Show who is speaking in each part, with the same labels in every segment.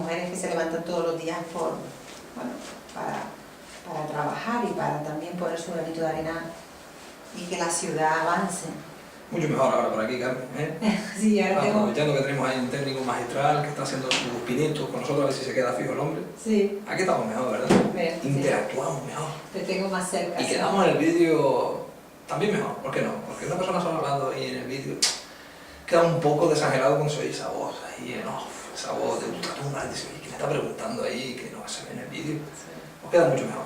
Speaker 1: mujeres que se levantan todos los días para trabajar y para también poner su granito de arena y que la ciudad avance.
Speaker 2: Mucho mejor ahora por aquí, Carmen, ¿eh?
Speaker 1: Sí, ahora
Speaker 2: aprovechando que tenemos ahí un técnico magistral que está haciendo sus pinitos con nosotros a ver si se queda fijo el hombre.
Speaker 1: Sí.
Speaker 2: Aquí estamos mejor, ¿verdad?
Speaker 1: Bien,
Speaker 2: interactuamos mejor.
Speaker 1: Te tengo más cerca.
Speaker 2: Y
Speaker 1: sí.
Speaker 2: quedamos en el vídeo también mejor, ¿por qué no? Porque una persona sola hablando ahí en el vídeo queda un poco desangelado con esa voz ahí en off, esa voz de ultratumba, dice, ¿quién está preguntando ahí? Que no se ve en el vídeo. Nos queda mucho mejor.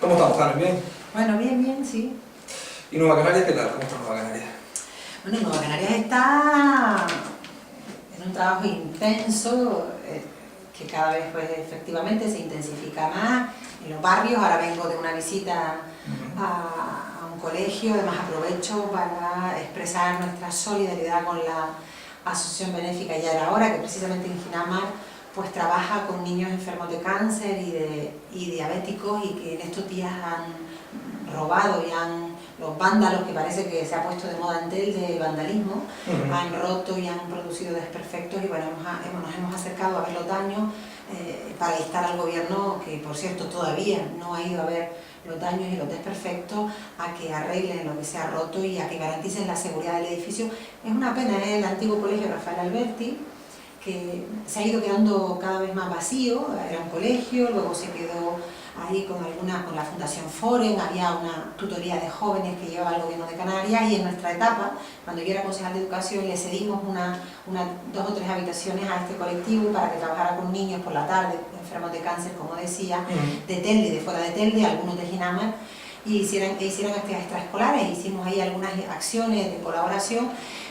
Speaker 2: ¿Cómo estamos, Carmen? ¿Bien?
Speaker 1: Bueno, bien, sí.
Speaker 2: ¿Y Nueva Canarias qué tal? ¿Cómo está Nueva Canarias?
Speaker 1: Bueno, Nueva Canarias está en un trabajo intenso que cada vez pues, efectivamente se intensifica más en los barrios. Ahora vengo de una visita a un colegio, además aprovecho para expresar nuestra solidaridad con la Asociación Benéfica Ya Era Hora, que precisamente en Ginamar pues trabaja con niños enfermos de cáncer y diabéticos y que en estos días han robado y los vándalos, que parece que se ha puesto de moda en Telde, vandalismo, han roto y han producido desperfectos y bueno, nos hemos acercado a ver los daños para instar al gobierno, que por cierto todavía no ha ido a ver los daños y los desperfectos, a que arreglen lo que se ha roto y a que garanticen la seguridad del edificio. Es una pena, el antiguo colegio Rafael Alberti, que se ha ido quedando cada vez más vacío, era un colegio, luego se quedó ahí con la Fundación Foren, había una tutoría de jóvenes que llevaba el gobierno de Canarias y en nuestra etapa, cuando yo era concejal de educación, le cedimos 2 o 3 habitaciones a este colectivo para que trabajara con niños por la tarde, enfermos de cáncer, como decía, de Telde y de fuera de Telde, algunos de Ginamar, y hicieran actividades extraescolares, hicimos ahí algunas acciones de colaboración,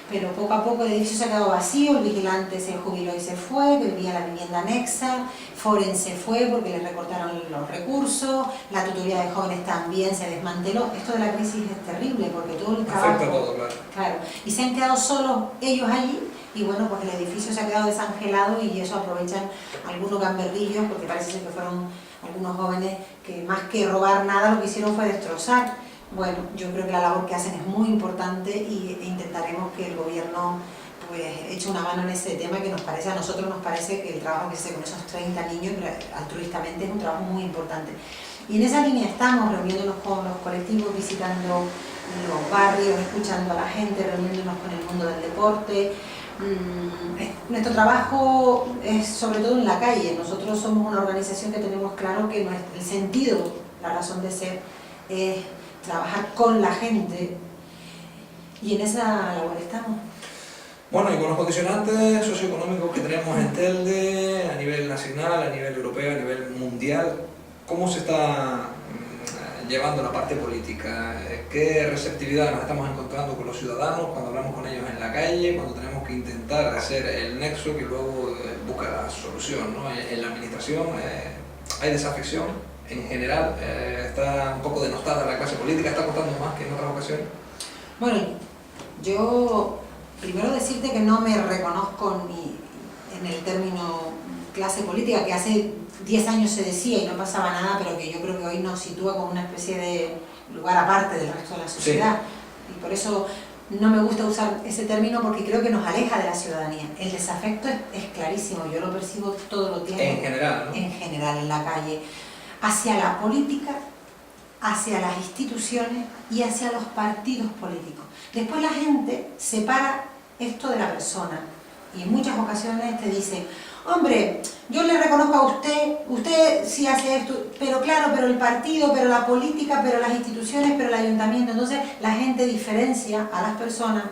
Speaker 1: pero poco a poco el edificio se ha quedado vacío, el vigilante se jubiló y se fue, vivía la vivienda anexa, Foren se fue porque le recortaron los recursos, la tutoría de jóvenes también se desmanteló. Esto de la crisis es terrible porque todo el trabajo...
Speaker 2: Afecta todo, claro.
Speaker 1: Y se han quedado solos ellos allí y bueno, pues el edificio se ha quedado desangelado y eso aprovechan algunos gamberrillos porque parece ser que fueron algunos jóvenes que más que robar nada lo que hicieron fue destrozar. Bueno, yo creo que la labor que hacen es muy importante e intentaremos que el gobierno pues eche una mano en ese tema que a nosotros nos parece que el trabajo que se hace con esos 30 niños altruistamente es un trabajo muy importante. Y en esa línea estamos reuniéndonos con los colectivos, visitando los barrios, escuchando a la gente, reuniéndonos con el mundo del deporte. Nuestro trabajo es sobre todo en la calle. Nosotros somos una organización que tenemos claro que el sentido, la razón de ser es trabajar con la gente y en esa labor estamos.
Speaker 2: Bueno, y con los condicionantes socioeconómicos que tenemos en Telde, a nivel nacional, a nivel europeo, a nivel mundial, ¿cómo se está llevando la parte política? ¿Qué receptividad nos estamos encontrando con los ciudadanos cuando hablamos con ellos en la calle, cuando tenemos que intentar hacer el nexo que luego busca la solución, ¿no? En la administración hay desafección. En general, está un poco denostada la clase política, está costando más que en otras ocasiones.
Speaker 1: Bueno, yo primero decirte que no me reconozco ni en el término clase política, que hace 10 años se decía y no pasaba nada, pero que yo creo que hoy nos sitúa como una especie de lugar aparte del resto de la sociedad. Sí. Y por eso no me gusta usar ese término porque creo que nos aleja de la ciudadanía. El desafecto es clarísimo, yo lo percibo todos los días.
Speaker 2: En general, ¿no?
Speaker 1: En general, en la calle. Hacia la política, hacia las instituciones y hacia los partidos políticos. Después la gente separa esto de la persona y en muchas ocasiones te dicen, hombre, yo le reconozco a usted sí hace esto, pero claro, pero el partido, pero la política, pero las instituciones, pero el ayuntamiento. Entonces la gente diferencia a las personas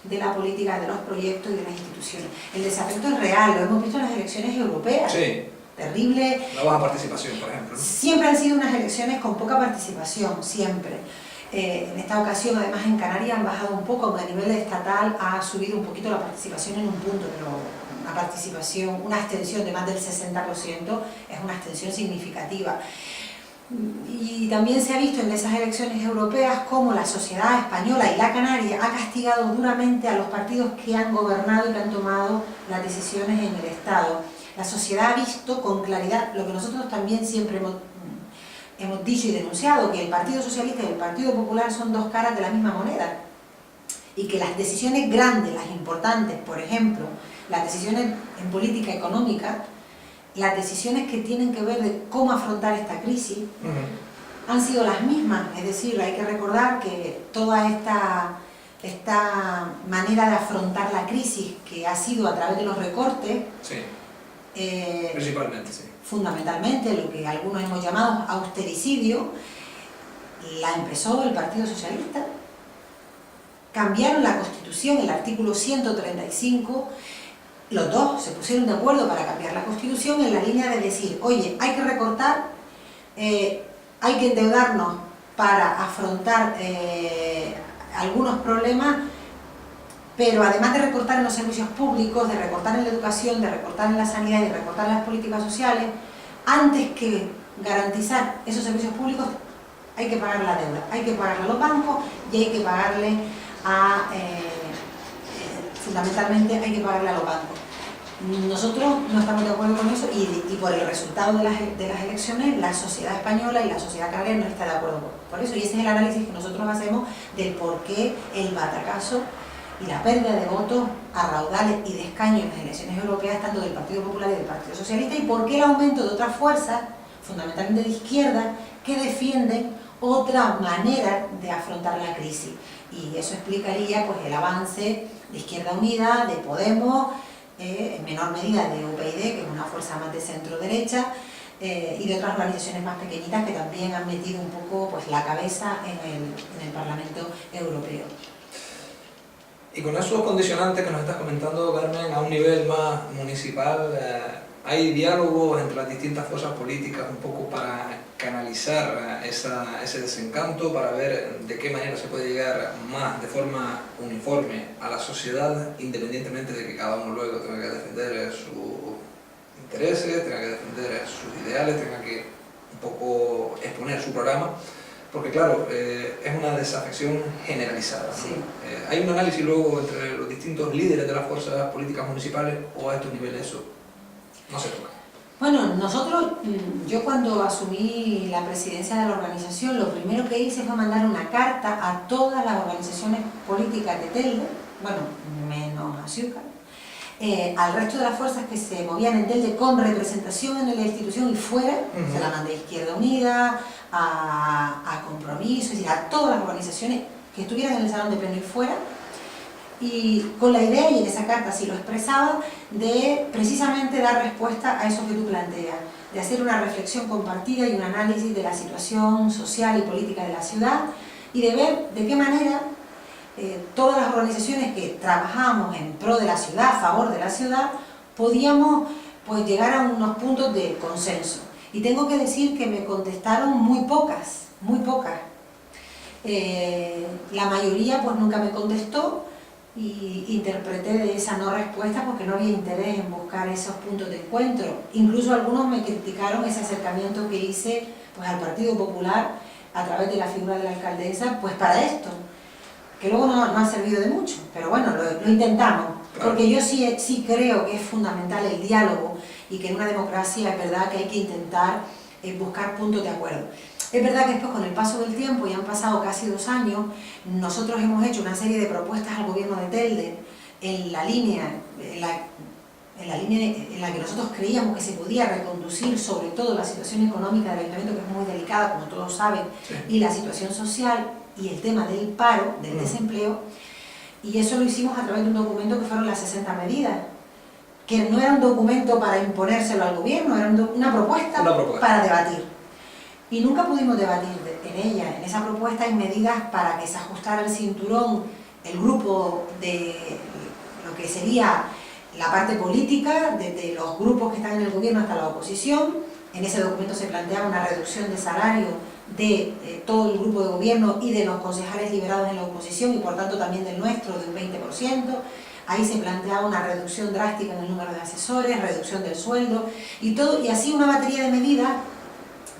Speaker 1: de la política, de los proyectos y de las instituciones. El desafecto es real, lo hemos visto en las elecciones europeas.
Speaker 2: Sí.
Speaker 1: Terrible.
Speaker 2: La baja participación, por ejemplo, ¿no?
Speaker 1: Siempre han sido unas elecciones con poca participación, siempre. En esta ocasión, además en Canarias han bajado un poco, aunque a nivel estatal ha subido un poquito la participación en un punto, pero una abstención de más del 60% es una abstención significativa. Y también se ha visto en esas elecciones europeas cómo la sociedad española y la canaria ha castigado duramente a los partidos que han gobernado y que han tomado las decisiones en el Estado. La sociedad ha visto con claridad lo que nosotros también siempre hemos dicho y denunciado, que el Partido Socialista y el Partido Popular son dos caras de la misma moneda y que las decisiones grandes, las importantes, por ejemplo, las decisiones en política económica, las decisiones que tienen que ver de cómo afrontar esta crisis han sido las mismas. Es decir, hay que recordar que toda esta manera de afrontar la crisis, que ha sido a través de los recortes,
Speaker 2: sí. Principalmente, sí.
Speaker 1: Fundamentalmente lo que algunos hemos llamado austericidio, la empezó el Partido Socialista. Cambiaron la Constitución, el artículo 135, los dos se pusieron de acuerdo para cambiar la Constitución en la línea de decir, oye, hay que recortar, hay que endeudarnos para afrontar algunos problemas, pero además de recortar en los servicios públicos, de recortar en la educación, de recortar en la sanidad y de recortar en las políticas sociales, antes que garantizar esos servicios públicos hay que pagar la deuda, hay que pagarle a los bancos y hay que pagarle fundamentalmente hay que pagarle a los bancos. Nosotros no estamos de acuerdo con eso y por el resultado de las elecciones la sociedad española y la sociedad canaria no está de acuerdo por eso, y ese es el análisis que nosotros hacemos del por qué el batacazo y la pérdida de votos a raudales y de escaños en las elecciones europeas tanto del Partido Popular y del Partido Socialista, y por qué el aumento de otras fuerzas, fundamentalmente de izquierda, que defienden otra manera de afrontar la crisis. Y eso explicaría pues el avance de Izquierda Unida, de Podemos, en menor medida de UPyD, que es una fuerza más de centro-derecha, y de otras organizaciones más pequeñitas que también han metido un poco pues, la cabeza en el Parlamento Europeo.
Speaker 2: Y con esos condicionantes que nos estás comentando, Carmen, a un nivel más municipal, ¿hay diálogos entre las distintas fuerzas políticas un poco para canalizar ese desencanto, para ver de qué manera se puede llegar más de forma uniforme a la sociedad, independientemente de que cada uno luego tenga que defender sus intereses, tenga que defender sus ideales, tenga que un poco exponer su programa? Porque claro, es una desafección generalizada, ¿no?
Speaker 1: Sí.
Speaker 2: ¿Hay un análisis luego entre los distintos líderes de las fuerzas políticas municipales o a estos niveles eso no se toca?
Speaker 1: Bueno, yo cuando asumí la presidencia de la organización, lo primero que hice fue mandar una carta a todas las organizaciones políticas de Telde, bueno, menos a Ciuca, al resto de las fuerzas que se movían en Telde con representación en la institución y fuera, se la mandé a Izquierda Unida, a Compromiso, es decir, a todas las organizaciones que estuvieran en el salón de pleno y fuera, y con la idea, y en esa carta sí lo expresaba, de precisamente dar respuesta a eso que tú planteas, de hacer una reflexión compartida y un análisis de la situación social y política de la ciudad, y de ver de qué manera todas las organizaciones que trabajamos en pro de la ciudad, a favor de la ciudad, podíamos pues, llegar a unos puntos de consenso. Y tengo que decir que me contestaron muy pocas, muy pocas. La mayoría pues nunca me contestó, y interpreté de esa no respuesta porque no había interés en buscar esos puntos de encuentro. Incluso algunos me criticaron ese acercamiento que hice pues, al Partido Popular a través de la figura de la alcaldesa, pues para esto, que luego no ha servido de mucho, pero bueno, lo intentamos, porque yo sí creo que es fundamental el diálogo y que en una democracia es verdad que hay que intentar buscar puntos de acuerdo. Es verdad que después, con el paso del tiempo, y han pasado casi 2 años, nosotros hemos hecho una serie de propuestas al gobierno de Telde en la línea en la que nosotros creíamos que se podía reconducir sobre todo la situación económica del ayuntamiento, que es muy delicada, como todos saben, sí, y la situación social y el tema del paro, del desempleo, y eso lo hicimos a través de un documento que fueron las 60 medidas, que no era un documento para imponérselo al gobierno, era una propuesta para debatir. Y nunca pudimos debatir en ella. En esa propuesta hay medidas para que se ajustara el cinturón el grupo de lo que sería la parte política, desde los grupos que están en el gobierno hasta la oposición. En ese documento se planteaba una reducción de salario de todo el grupo de gobierno y de los concejales liberados en la oposición, y por tanto también del nuestro, de un 20%. Ahí se planteaba una reducción drástica en el número de asesores, reducción del sueldo, y así una batería de medidas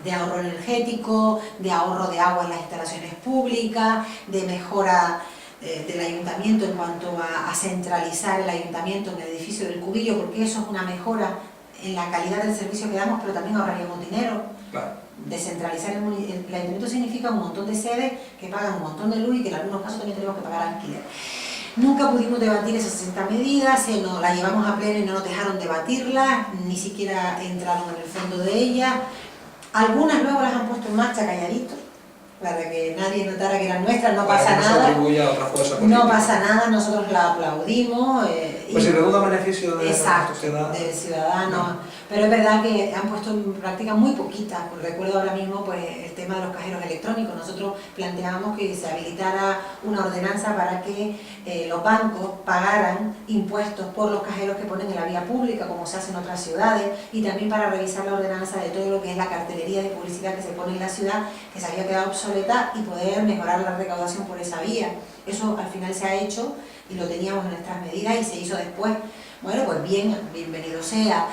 Speaker 1: de ahorro energético, de ahorro de agua en las instalaciones públicas, de mejora del ayuntamiento en cuanto a centralizar el ayuntamiento en el edificio del Cubillo, porque eso es una mejora en la calidad del servicio que damos, pero también ahorraríamos dinero. Claro. Descentralizar el ayuntamiento significa un montón de sedes que pagan un montón de luz y que en algunos casos también tenemos que pagar alquiler. Nunca pudimos debatir esas 60 medidas, la llevamos a pleno y no nos dejaron debatirlas, ni siquiera entraron en el fondo de ellas. Algunas luego las han puesto en marcha calladitos, para que nadie notara que eran nuestras, no pasa nada. No pasa nada, nosotros la aplaudimos.
Speaker 2: Pues si redunda beneficio de
Speaker 1: la
Speaker 2: sociedad.
Speaker 1: Del ciudadano. No. Pero es verdad que han puesto en práctica muy poquitas. Recuerdo ahora mismo pues, el tema de los cajeros electrónicos. Nosotros planteábamos que se habilitara una ordenanza para que los bancos pagaran impuestos por los cajeros que ponen en la vía pública, como se hace en otras ciudades, y también para revisar la ordenanza de todo lo que es la cartelería de publicidad que se pone en la ciudad, que se había quedado obsoleta, y poder mejorar la recaudación por esa vía. Eso al final se ha hecho y lo teníamos en nuestras medidas y se hizo después. Bueno, pues bienvenido sea.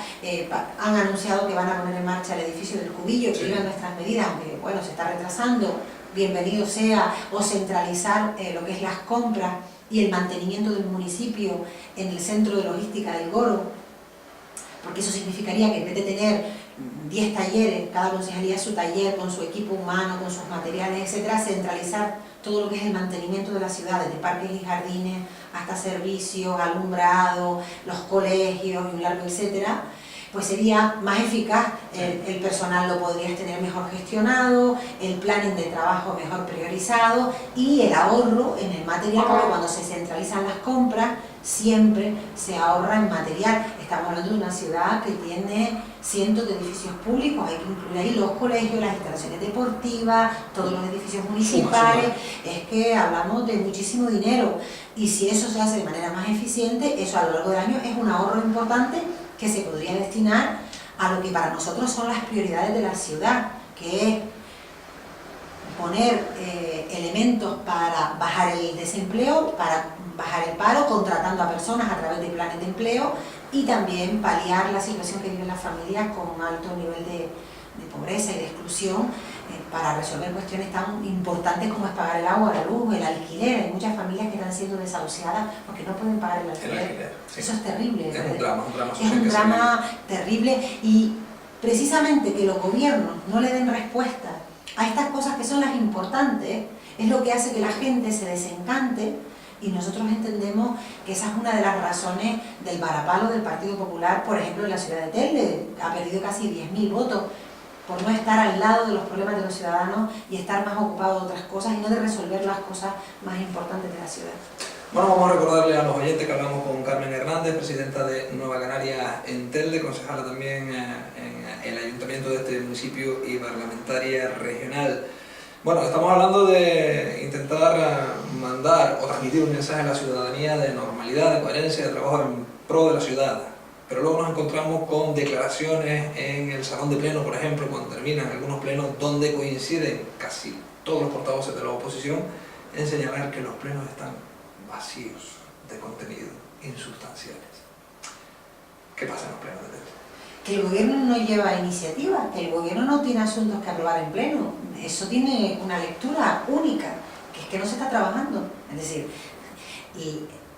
Speaker 1: Han anunciado que van a poner en marcha el edificio del Cubillo, que iba en nuestras medidas, aunque bueno, se está retrasando. Bienvenido sea. O centralizar lo que es las compras y el mantenimiento del municipio en el centro de logística del Goro, porque eso significaría que en vez de tener 10 talleres, cada concejalía su taller con su equipo humano, con sus materiales, etcétera, centralizar todo lo que es el mantenimiento de la ciudad, desde parques y jardines hasta servicios, alumbrado, los colegios y un largo etcétera, pues sería más eficaz, el personal lo podrías tener mejor gestionado, el planning de trabajo mejor priorizado y el ahorro en el material, porque cuando se centralizan las compras siempre se ahorra en material. Estamos hablando de una ciudad que tiene cientos de edificios públicos, hay que incluir ahí los colegios, las instalaciones deportivas, todos los edificios municipales, es que hablamos de muchísimo dinero y si eso se hace de manera más eficiente, eso a lo largo del año es un ahorro importante que se podría destinar a lo que para nosotros son las prioridades de la ciudad, que es poner elementos para bajar el desempleo, para bajar el paro, contratando a personas a través de planes de empleo y también paliar la situación que viven las familias con un alto nivel de pobreza y de exclusión, para resolver cuestiones tan importantes como es pagar el agua, la luz, el alquiler. Hay muchas familias que están siendo desahuciadas porque no pueden pagar el alquiler. Sí. Eso es terrible.
Speaker 2: Es un drama
Speaker 1: es un drama terrible y precisamente que los gobiernos no le den respuesta a estas cosas que son las importantes es lo que hace que la gente se desencante. Y nosotros entendemos que esa es una de las razones del varapalo del Partido Popular, por ejemplo, en la ciudad de Telde, ha perdido casi 10.000 votos por no estar al lado de los problemas de los ciudadanos y estar más ocupado de otras cosas y no de resolver las cosas más importantes de la ciudad.
Speaker 2: Bueno, vamos a recordarle a los oyentes que hablamos con Carmen Hernández, presidenta de Nueva Canarias en Telde, concejala también en el ayuntamiento de este municipio y parlamentaria regional. Bueno, estamos hablando de intentar mandar o transmitir un mensaje a la ciudadanía de normalidad, de coherencia, de trabajo en pro de la ciudad. Pero luego nos encontramos con declaraciones en el salón de pleno, por ejemplo, cuando terminan algunos plenos, donde coinciden casi todos los portavoces de la oposición en señalar que los plenos están vacíos de contenido, insustanciales. ¿Qué pasa en los plenos de Telde?
Speaker 1: Que el gobierno no lleva iniciativa, que el gobierno no tiene asuntos que aprobar en pleno. Eso tiene una lectura única, que es que no se está trabajando. Es decir,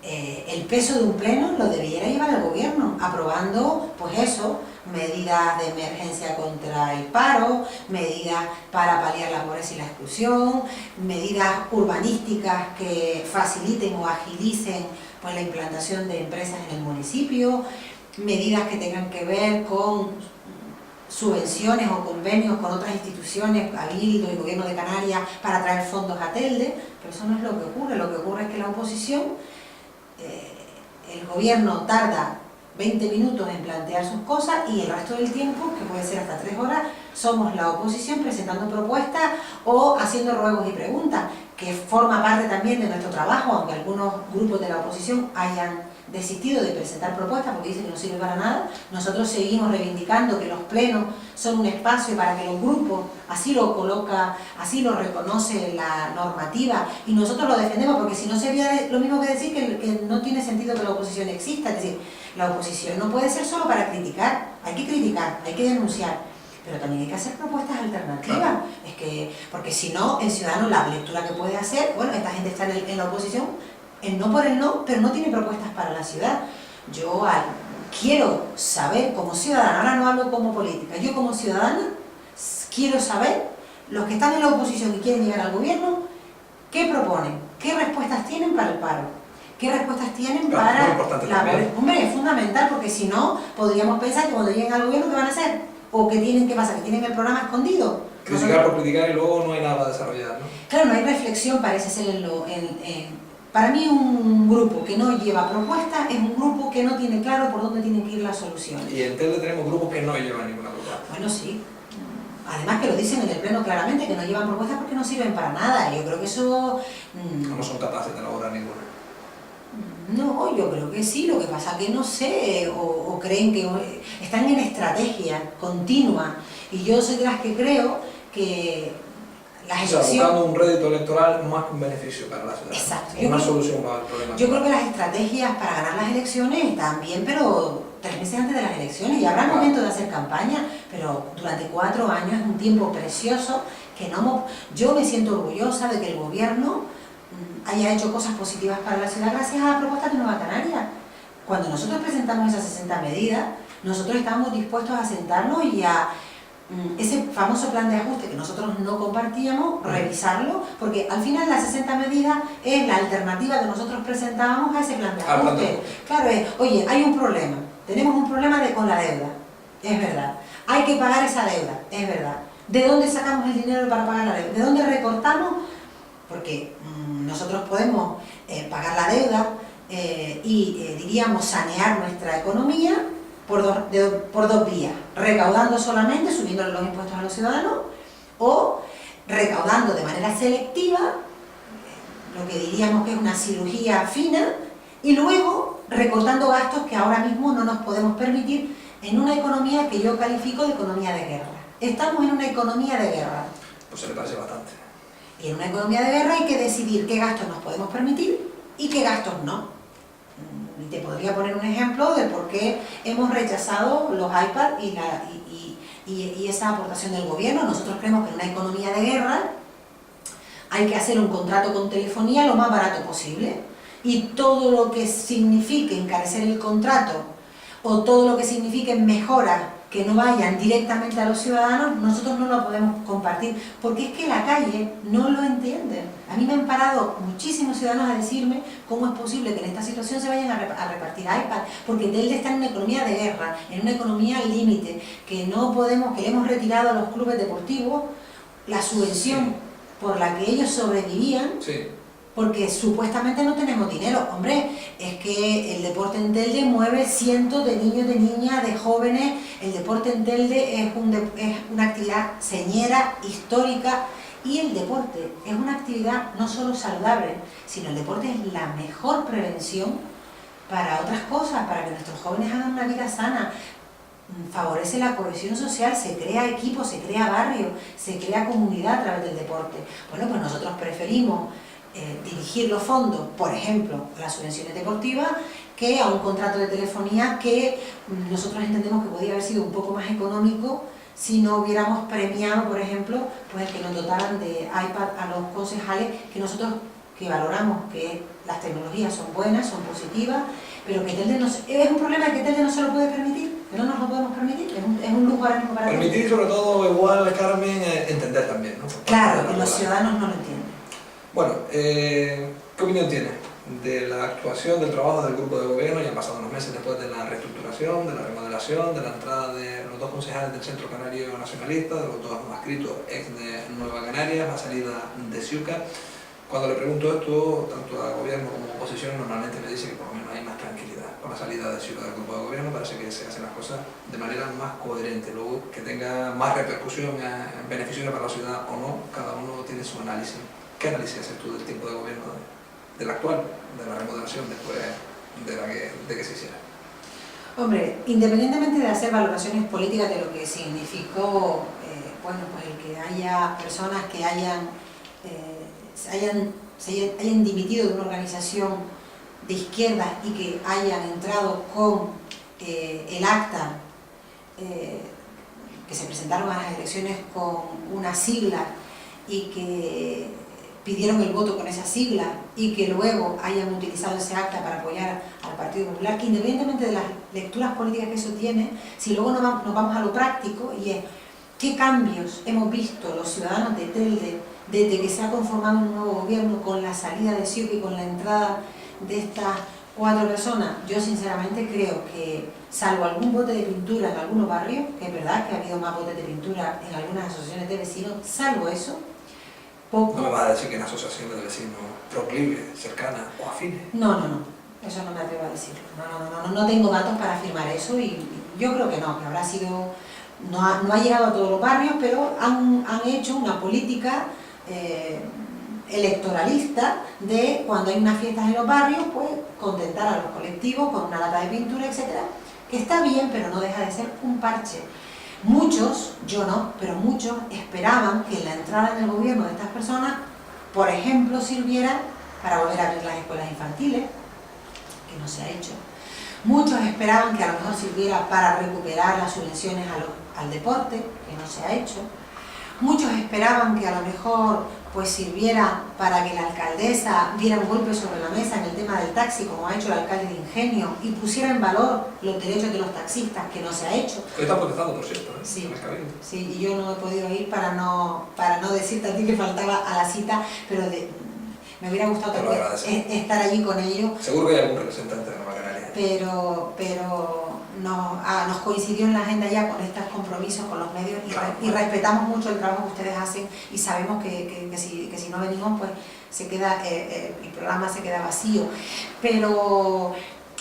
Speaker 1: el peso de un pleno lo debiera llevar el gobierno, aprobando, pues eso, medidas de emergencia contra el paro, medidas para paliar la pobreza y la exclusión, medidas urbanísticas que faciliten o agilicen pues, la implantación de empresas en el municipio, medidas que tengan que ver con subvenciones o convenios con otras instituciones, Cabildo y Gobierno de Canarias, para traer fondos a Telde, pero eso no es lo que ocurre es que la oposición, el gobierno tarda 20 minutos en plantear sus cosas y el resto del tiempo, que puede ser hasta 3 horas, somos la oposición presentando propuestas o haciendo ruegos y preguntas, que forma parte también de nuestro trabajo, aunque algunos grupos de la oposición hayan desistido de presentar propuestas porque dicen que no sirve para nada. Nosotros seguimos reivindicando que los plenos son un espacio para que los grupos, así lo coloca, así lo reconoce la normativa y nosotros lo defendemos porque si no sería lo mismo que decir que no tiene sentido que la oposición exista. Es decir, la oposición no puede ser solo para criticar, hay que denunciar, pero también hay que hacer propuestas alternativas. Claro. Es que, porque si no, el ciudadano, la lectura que puede hacer, bueno, esta gente está en la oposición, el no por el no, pero no tiene propuestas para la ciudad. Yo quiero saber como ciudadana, ahora no hablo como política, yo como ciudadana quiero saber, los que están en la oposición y quieren llegar al gobierno, qué proponen, qué respuestas tienen para el paro, ¿Qué respuestas tienen
Speaker 2: Claro,
Speaker 1: para
Speaker 2: muy importante también.
Speaker 1: Hombre, es fundamental, porque si no, podríamos pensar que cuando lleguen al gobierno, ¿qué van a hacer? ¿O qué tienen que pasar? ¿Que tienen el programa escondido?
Speaker 2: Criticar por criticar y luego no hay nada para desarrollar, ¿no?
Speaker 1: Claro, no hay reflexión, parece ser para mí un grupo que no lleva propuestas es un grupo que no tiene claro por dónde tienen que ir las soluciones.
Speaker 2: Y en Telde tenemos grupos que no llevan ninguna propuesta.
Speaker 1: Bueno, sí. Además que lo dicen en el pleno claramente, que no llevan propuestas porque no sirven para nada. Yo creo que eso...
Speaker 2: No son capaces de elaborar ninguna.
Speaker 1: No, yo creo que sí, lo que pasa que no sé, o creen que están en estrategia continua. Y yo soy de las que creo que las elecciones...
Speaker 2: buscando un rédito electoral más que un beneficio para la ciudad.
Speaker 1: Exacto.
Speaker 2: Una solución para el problema.
Speaker 1: Yo creo que las estrategias para ganar las elecciones están bien, pero 3 meses antes de las elecciones. Ya habrá el momento de hacer campaña, pero durante 4 años es un tiempo precioso que no... Yo me siento orgullosa de que el gobierno haya hecho cosas positivas para la ciudad gracias a la propuesta de Nueva Canaria. Cuando nosotros presentamos esas 60 medidas, nosotros estábamos dispuestos a sentarnos y a ese famoso plan de ajuste que nosotros no compartíamos, revisarlo, porque al final las 60 medidas es la alternativa que nosotros presentábamos a ese plan de ajuste. Claro, oye, hay un problema, tenemos un problema con la deuda, es verdad, hay que pagar esa deuda, es verdad. ¿De dónde sacamos el dinero para pagar la deuda? ¿De dónde recortamos? Porque nosotros podemos pagar la deuda y diríamos sanear nuestra economía por dos vías, recaudando solamente, subiendo los impuestos a los ciudadanos, o recaudando de manera selectiva, lo que diríamos que es una cirugía fina, y luego recortando gastos que ahora mismo no nos podemos permitir en una economía que yo califico de economía de guerra. Estamos en una economía de guerra.
Speaker 2: Pues se le parece bastante.
Speaker 1: Y en una economía de guerra hay que decidir qué gastos nos podemos permitir y qué gastos no. Y te podría poner un ejemplo de por qué hemos rechazado los iPads y esa aportación del gobierno. Nosotros creemos que en una economía de guerra hay que hacer un contrato con telefonía lo más barato posible, y todo lo que signifique encarecer el contrato o todo lo que signifique mejoras que no vayan directamente a los ciudadanos, nosotros no lo podemos compartir, porque es que la calle no lo entiende. A mí me han parado muchísimos ciudadanos a decirme cómo es posible que en esta situación se vayan a repartir iPad, porque Telde está en una economía de guerra, en una economía al límite, que no podemos, que le hemos retirado a los clubes deportivos la subvención por la que ellos sobrevivían.
Speaker 2: Sí.
Speaker 1: Porque supuestamente no tenemos dinero. Hombre, es que el deporte en Telde mueve cientos de niños, de niñas, de jóvenes. El deporte en Telde es una actividad señera, histórica, y el deporte es una actividad no solo saludable, sino el deporte es la mejor prevención para otras cosas, para que nuestros jóvenes hagan una vida sana. Favorece la cohesión social, se crea equipo, se crea barrio, se crea comunidad a través del deporte. Bueno, pues nosotros preferimos dirigir los fondos, por ejemplo, a las subvenciones deportivas, que a un contrato de telefonía que nosotros entendemos que podría haber sido un poco más económico si no hubiéramos premiado, por ejemplo, pues el que nos dotaran de iPad a los concejales, que nosotros que valoramos que las tecnologías son buenas, son positivas, pero que Telde es un problema que Telde no se lo puede permitir, que no nos lo podemos permitir, es un lujo ahora mismo para Telde.
Speaker 2: Permitir, sobre todo, igual, Carmen, entender también, ¿no?
Speaker 1: Claro, que los ciudadanos no lo entienden.
Speaker 2: Bueno, ¿qué opinión tiene de la actuación, del trabajo del grupo de gobierno? Ya han pasado unos meses después de la reestructuración, de la remodelación, de la entrada de los 2 concejales del Centro Canario Nacionalista, de los 2 adscritos ex de Nueva Canarias, la salida de Ciuca. Cuando le pregunto esto, tanto a gobierno como a oposición, normalmente me dice que por lo menos hay más tranquilidad. Con la salida de Ciuca del grupo de gobierno parece que se hacen las cosas de manera más coherente. Luego, que tenga más repercusión, beneficios para la ciudad o no, cada uno tiene su análisis. ¿Qué análisis haces tú del tiempo de gobierno del actual, de la remodelación después de que se hiciera?
Speaker 1: Hombre, independientemente de hacer valoraciones políticas de lo que significó, bueno, pues el que haya personas que se hayan dimitido de una organización de izquierda y que hayan entrado con el acta, que se presentaron a las elecciones con una sigla y que pidieron el voto con esa sigla y que luego hayan utilizado ese acta para apoyar al Partido Popular, que independientemente de las lecturas políticas que eso tiene, si luego nos vamos a lo práctico, y es qué cambios hemos visto los ciudadanos de Telde desde que se ha conformado un nuevo gobierno, con la salida de Ciuca y con la entrada de estas 4 personas, yo sinceramente creo que, salvo algún bote de pintura en algunos barrios, que es verdad que ha habido más botes de pintura en algunas asociaciones de vecinos, salvo eso, poco...
Speaker 2: No me vas a decir que en asociaciones de vecinos proclives, cercanas o afines.
Speaker 1: No, eso no me atrevo a decir. No tengo datos para afirmar eso y yo creo que no, que habrá sido... No ha llegado a todos los barrios, pero han hecho una política electoralista de cuando hay unas fiestas en los barrios, pues contentar a los colectivos con una lata de pintura, etcétera, que está bien, pero no deja de ser un parche. Muchos, yo no, pero muchos esperaban que la entrada en el gobierno de estas personas, por ejemplo, sirviera para volver a abrir las escuelas infantiles, que no se ha hecho. Muchos esperaban que a lo mejor sirviera para recuperar las subvenciones al deporte, que no se ha hecho. Muchos esperaban que a lo mejor pues sirviera para que la alcaldesa diera un golpe sobre la mesa en el tema del taxi, como ha hecho el alcalde de Ingenio, y pusiera en valor los derechos de los taxistas, que no se ha hecho.
Speaker 2: Hoy está protestando, por cierto, ¿eh?
Speaker 1: Sí, y yo no he podido ir para no decirte a ti que faltaba a la cita, pero me hubiera gustado estar allí con ellos.
Speaker 2: Seguro que hay algún representante de Nueva Canaria.
Speaker 1: Pero nos coincidió en la agenda ya con estos compromisos con los medios y respetamos mucho el trabajo que ustedes hacen y sabemos que si no venimos pues el programa se queda vacío. Pero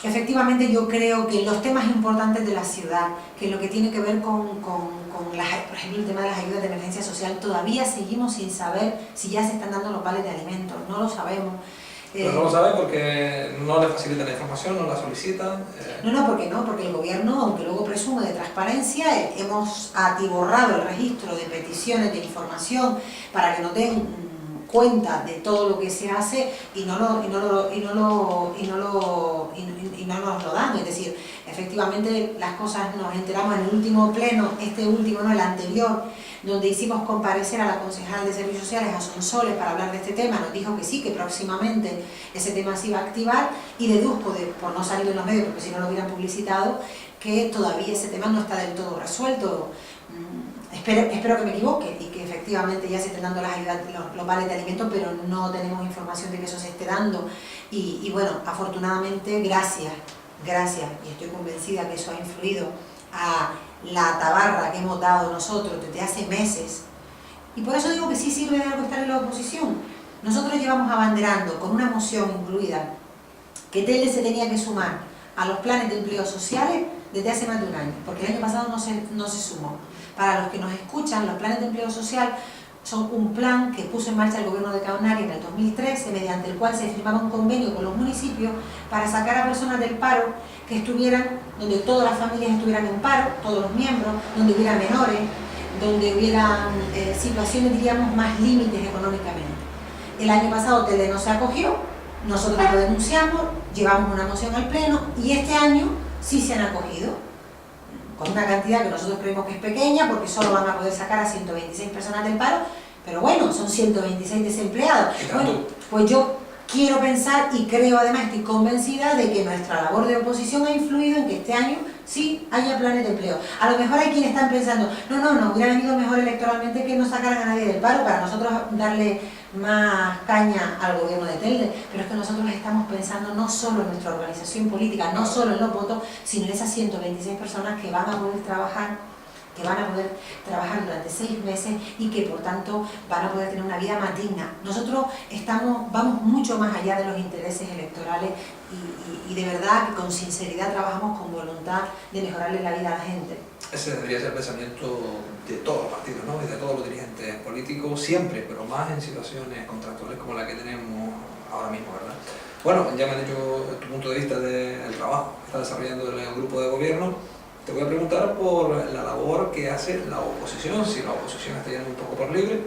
Speaker 1: efectivamente yo creo que los temas importantes de la ciudad, que lo que tiene que ver con por ejemplo el tema de las ayudas de emergencia social, todavía seguimos sin saber si ya se están dando los vales de alimentos, no lo sabemos.
Speaker 2: Pero no lo saben porque no le facilitan la información, no la solicitan.
Speaker 1: Porque el gobierno, aunque luego presume de transparencia, hemos atiborrado el registro de peticiones de información para que no den cuenta de todo lo que se hace y no nos lo dan. Es decir, efectivamente las cosas nos enteramos en el último pleno, el anterior, donde hicimos comparecer a la concejal de Servicios Sociales, a Sonsoles, para hablar de este tema. Nos dijo que sí, que próximamente ese tema se iba a activar y deduzco, por no salir en los medios, porque si no lo hubieran publicitado, que todavía ese tema no está del todo resuelto. Espero que me equivoque y que efectivamente ya se estén dando las ayudas, los vales de alimentos, pero no tenemos información de que eso se esté dando. Y bueno, afortunadamente, gracias, y estoy convencida que eso ha influido a la tabarra que hemos dado nosotros desde hace meses. Y por eso digo que sí sirve de algo estar en la oposición. Nosotros llevamos abanderando con una moción incluida que Telde se tenía que sumar a los planes de empleo sociales desde hace más de un año, porque el año pasado no se sumó. Para los que nos escuchan, los planes de empleo social son un plan que puso en marcha el gobierno de Canarias en el 2013, mediante el cual se firmaba un convenio con los municipios para sacar a personas del paro que estuvieran, donde todas las familias estuvieran en paro, todos los miembros, donde hubiera menores, donde hubieran situaciones, diríamos, más límites económicamente. El año pasado Telde no se acogió, nosotros lo denunciamos, llevamos una moción al pleno y este año sí se han acogido, con una cantidad que nosotros creemos que es pequeña, porque solo van a poder sacar a 126 personas del paro, pero bueno, son 126 desempleados. Bueno, pues yo quiero pensar y creo, además estoy convencida de que nuestra labor de oposición ha influido en que este año sí haya planes de empleo. A lo mejor hay quienes están pensando, no, hubiera venido mejor electoralmente que no sacaran a nadie del paro para nosotros darle más caña al gobierno de Telde, pero es que nosotros estamos pensando no solo en nuestra organización política, no solo en los votos, sino en esas 126 personas que van a poder trabajar durante 6 meses y que por tanto van a poder tener una vida más digna. Nosotros vamos mucho más allá de los intereses electorales y de verdad con sinceridad trabajamos con voluntad de mejorarle la vida a la gente.
Speaker 2: Ese debería ser el pensamiento de todos los partidos, ¿no? Y de todos los dirigentes políticos, siempre, pero más en situaciones contractuales como la que tenemos ahora mismo, ¿verdad? Bueno, ya me has dicho tu punto de vista del trabajo que está desarrollando el grupo de gobierno. Te voy a preguntar por la labor que hace la oposición, si la oposición está yendo un poco por libre,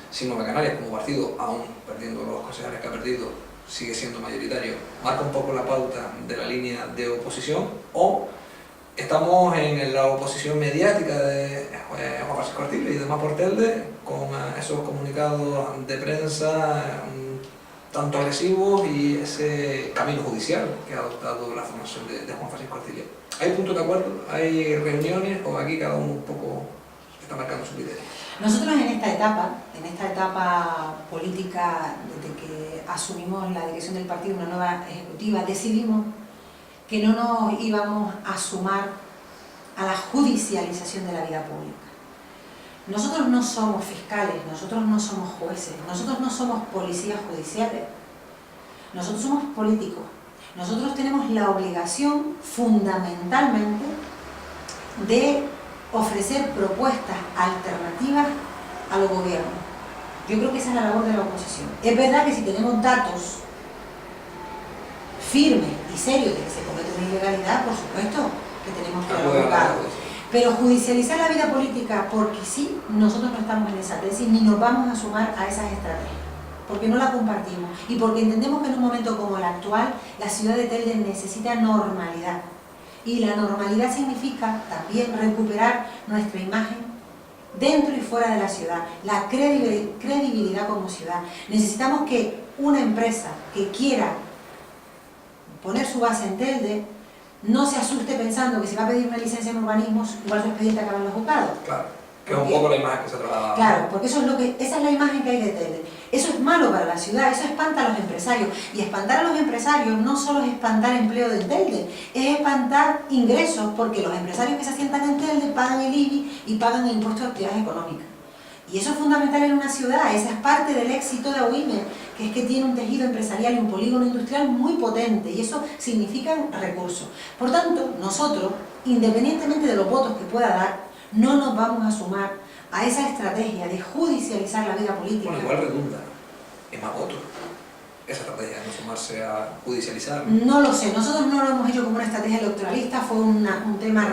Speaker 2: si Nueva Canarias como partido, aún perdiendo los concejales que ha perdido, sigue siendo mayoritario, marca un poco la pauta de la línea de oposición, o estamos en la oposición mediática de Juan Francisco Artiles y demás por Telde, con esos comunicados de prensa tanto agresivos y ese camino judicial que ha adoptado la formación de Juan Francisco Artiles. ¿Hay puntos de acuerdo? ¿Hay reuniones? ¿O aquí cada uno un poco está marcando su criterio.
Speaker 1: Nosotros en esta etapa política, desde que asumimos la dirección del partido, una nueva ejecutiva, decidimos que no nos íbamos a sumar a la judicialización de la vida pública. Nosotros no somos fiscales, nosotros no somos jueces, nosotros no somos policías judiciales, nosotros somos políticos. Nosotros tenemos la obligación fundamentalmente de ofrecer propuestas alternativas a los gobiernos. Yo creo que esa es la labor de la oposición. Es verdad que si tenemos datos firmes y serios de que se comete una ilegalidad, por supuesto que tenemos que abogar. Pero judicializar la vida política porque sí, nosotros no estamos en esa tesis ni nos vamos a sumar a esas estrategias, porque no la compartimos y porque entendemos que en un momento como el actual la ciudad de Telde necesita normalidad. Y la normalidad significa también recuperar nuestra imagen dentro y fuera de la ciudad, la credibilidad como ciudad. Necesitamos que una empresa que quiera poner su base en Telde no se asuste pensando que si va a pedir una licencia en urbanismo, igual su expediente acaba en los juzgados.
Speaker 2: Claro, que es un poco la imagen que se traslada.
Speaker 1: Claro, porque esa es la imagen que hay de Telde. Eso es malo para la ciudad, eso espanta a los empresarios. Y espantar a los empresarios no solo es espantar empleo de Telde, es espantar ingresos, porque los empresarios que se asientan en Telde pagan el IBI y pagan el impuesto de actividades económicas. Y eso es fundamental en una ciudad, esa es parte del éxito de AUIME, que es que tiene un tejido empresarial y un polígono industrial muy potente, y eso significa recursos. Por tanto, nosotros, independientemente de los votos que pueda dar, no nos vamos a sumar a esa estrategia de judicializar la vida política.
Speaker 2: Bueno, igual redunda en más votos esa estrategia de no sumarse a judicializar.
Speaker 1: No lo sé, nosotros no lo hemos hecho como una estrategia electoralista, fue un tema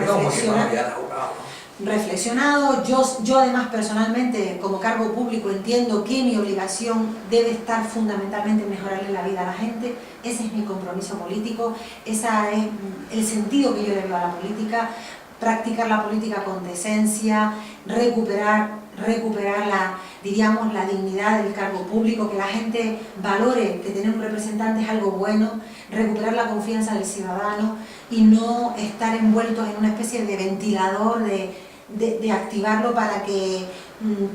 Speaker 1: reflexionado. Yo además personalmente como cargo público entiendo que mi obligación debe estar fundamentalmente en mejorarle la vida a la gente. Ese es mi compromiso político, ese es el sentido que yo le veo a la política. Practicar la política con decencia, recuperar la dignidad del cargo público, que la gente valore que tener un representante es algo bueno, recuperar la confianza del ciudadano y no estar envueltos en una especie de ventilador de activarlo para que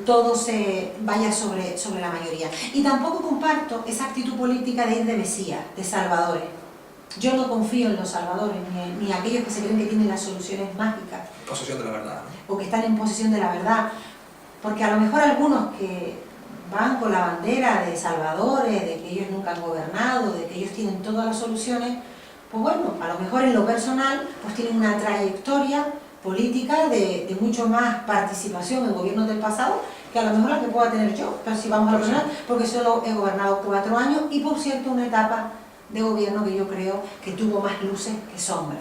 Speaker 1: todo se vaya sobre la mayoría. Y tampoco comparto esa actitud política de ir de mesías, de salvadores. Yo no confío en los salvadores, ni aquellos que se creen que tienen las soluciones mágicas.
Speaker 2: Posesión de la verdad, ¿no?
Speaker 1: O que están en posesión de la verdad. Porque a lo mejor algunos que van con la bandera de salvadores, de que ellos nunca han gobernado, de que ellos tienen todas las soluciones, pues bueno, a lo mejor en lo personal pues tienen una trayectoria política de mucho más participación en gobiernos del pasado que a lo mejor la que pueda tener yo, pero si vamos a lo personal, porque solo he gobernado 4 años y por cierto una etapa de gobierno que yo creo que tuvo más luces que sombras.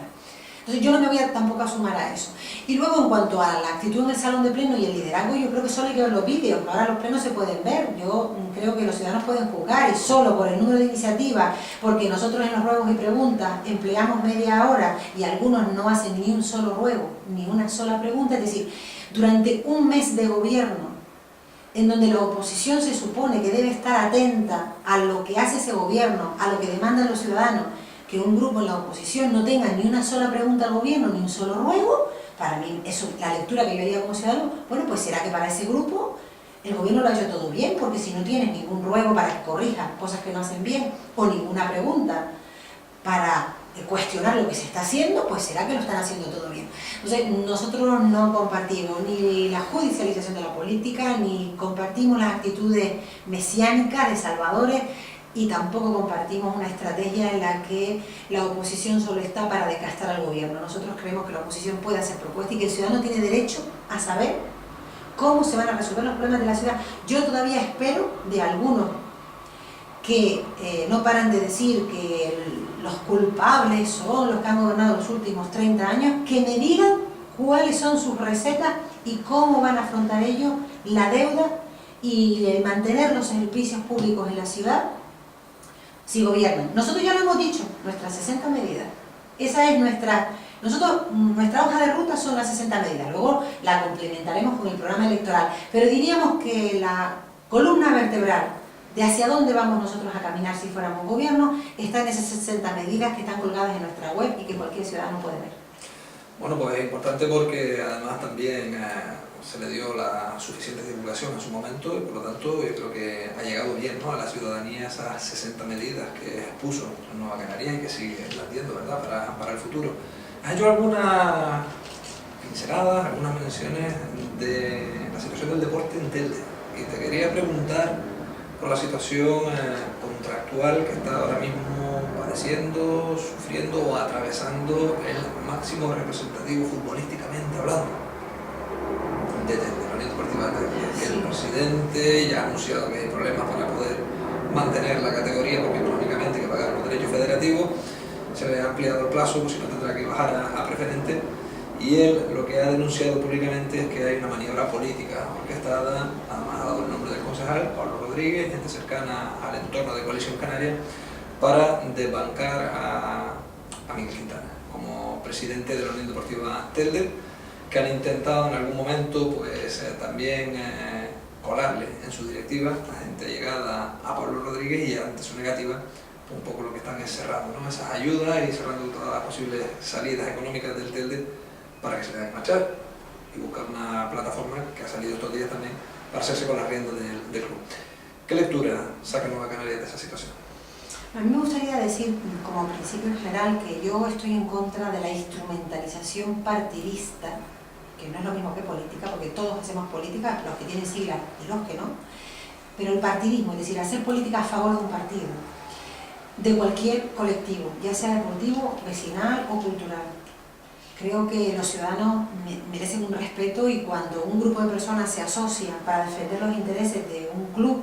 Speaker 1: Entonces yo no me voy tampoco a sumar a eso. Y luego en cuanto a la actitud en el salón de pleno y el liderazgo, yo creo que solo hay que ver los vídeos, ahora los plenos se pueden ver, yo creo que los ciudadanos pueden juzgar y solo por el número de iniciativas, porque nosotros en los ruegos y preguntas empleamos media hora y algunos no hacen ni un solo ruego, ni una sola pregunta, es decir, durante un mes de gobierno, en donde la oposición se supone que debe estar atenta a lo que hace ese gobierno, a lo que demandan los ciudadanos, que un grupo en la oposición no tenga ni una sola pregunta al gobierno, ni un solo ruego, para mí eso, la lectura que yo haría como ciudadano, bueno, pues será que para ese grupo el gobierno lo ha hecho todo bien, porque si no tienes ningún ruego para que corrija cosas que no hacen bien, o ninguna pregunta para cuestionar lo que se está haciendo, pues será que lo están haciendo todo bien. Entonces, nosotros no compartimos ni la judicialización de la política, ni compartimos las actitudes mesiánicas de salvadores, y tampoco compartimos una estrategia en la que la oposición solo está para desgastar al gobierno. Nosotros creemos que la oposición puede hacer propuestas y que el ciudadano tiene derecho a saber cómo se van a resolver los problemas de la ciudad. Yo todavía espero de algunos que no paran de decir que los culpables son los que han gobernado los últimos 30 años, que me digan cuáles son sus recetas y cómo van a afrontar ellos la deuda y mantener los servicios públicos en la ciudad si gobiernan. Nosotros ya lo hemos dicho, nuestras 60 medidas. Esa es nuestra hoja de ruta son las 60 medidas. Luego la complementaremos con el programa electoral. Pero diríamos que la columna vertebral de hacia dónde vamos nosotros a caminar si fuéramos gobierno está en esas 60 medidas que están colgadas en nuestra web y que cualquier ciudadano puede ver.
Speaker 2: Bueno, pues es importante porque además también se le dio la suficiente divulgación en su momento y por lo tanto yo creo que ha llegado bien, ¿no?, a la ciudadanía esas 60 medidas que expuso en Nueva Canarias y que sigue planteando, ¿verdad?, para el futuro. ¿Has hecho algunas pinceladas, algunas menciones de la situación del deporte en Telde? Y te quería preguntar por la situación contractual que está ahora mismo padeciendo, sufriendo o atravesando el máximo representativo futbolísticamente hablando de la Unión Deportiva de Telde. El presidente ya ha anunciado que hay problemas para poder mantener la categoría porque económicamente hay que pagar los derechos federativos, se le ha ampliado el plazo, pues si no tendrá que bajar a preferente. Y él lo que ha denunciado públicamente es que hay una maniobra política orquestada, además ha dado el nombre del concejal, Pablo Rodríguez, gente cercana al entorno de Coalición Canaria, para desbancar a Miguel Quintana como presidente de la Unión Deportiva Telde, que han intentado en algún momento pues también colarle en su directiva a gente llegada a Pablo Rodríguez, y ante su negativa un poco lo que están es cerrando, ¿no?, esas ayudas y cerrando todas las posibles salidas económicas del Telde para que se le marchar y buscar una plataforma que ha salido estos días también para hacerse con las riendas del club. ¿Qué lectura saca Nueva Canarias de esa situación?
Speaker 1: A mí me gustaría decir, como principio general, que yo estoy en contra de la instrumentalización partidista, que no es lo mismo que política, porque todos hacemos política, los que tienen siglas y los que no, pero el partidismo, es decir, hacer política a favor de un partido, de cualquier colectivo, ya sea deportivo, vecinal o cultural. Creo que los ciudadanos merecen un respeto, y cuando un grupo de personas se asocia para defender los intereses de un club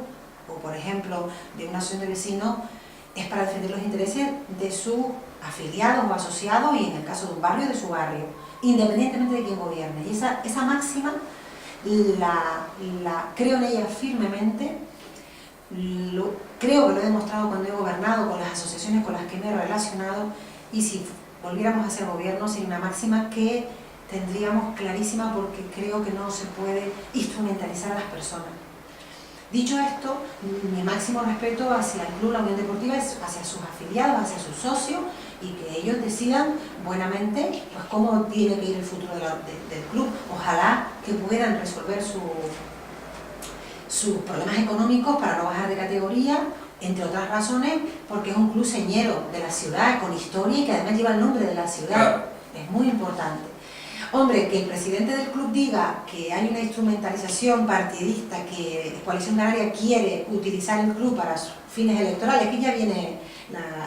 Speaker 1: o, por ejemplo, de una asociación de vecinos, es para defender los intereses de sus afiliados o asociados, y en el caso de un barrio, de su barrio, independientemente de quién gobierne. Y esa máxima creo en ella firmemente. Creo que lo he demostrado cuando he gobernado con las asociaciones con las que me he relacionado, y si volviéramos a hacer gobierno sería una máxima que tendríamos clarísima, porque creo que no se puede instrumentalizar a las personas. Dicho esto, mi máximo respeto hacia el club, la Unión Deportiva, es hacia sus afiliados, hacia sus socios, y que ellos decidan buenamente pues cómo tiene que ir el futuro del club. Ojalá que puedan resolver sus problemas económicos para no bajar de categoría, entre otras razones porque es un club señero de la ciudad, con historia, y que además lleva el nombre de la ciudad. Claro. Es muy importante. Hombre, que el presidente del club diga que hay una instrumentalización partidista, que Coalición Canaria quiere utilizar el club para fines electorales, que ya viene,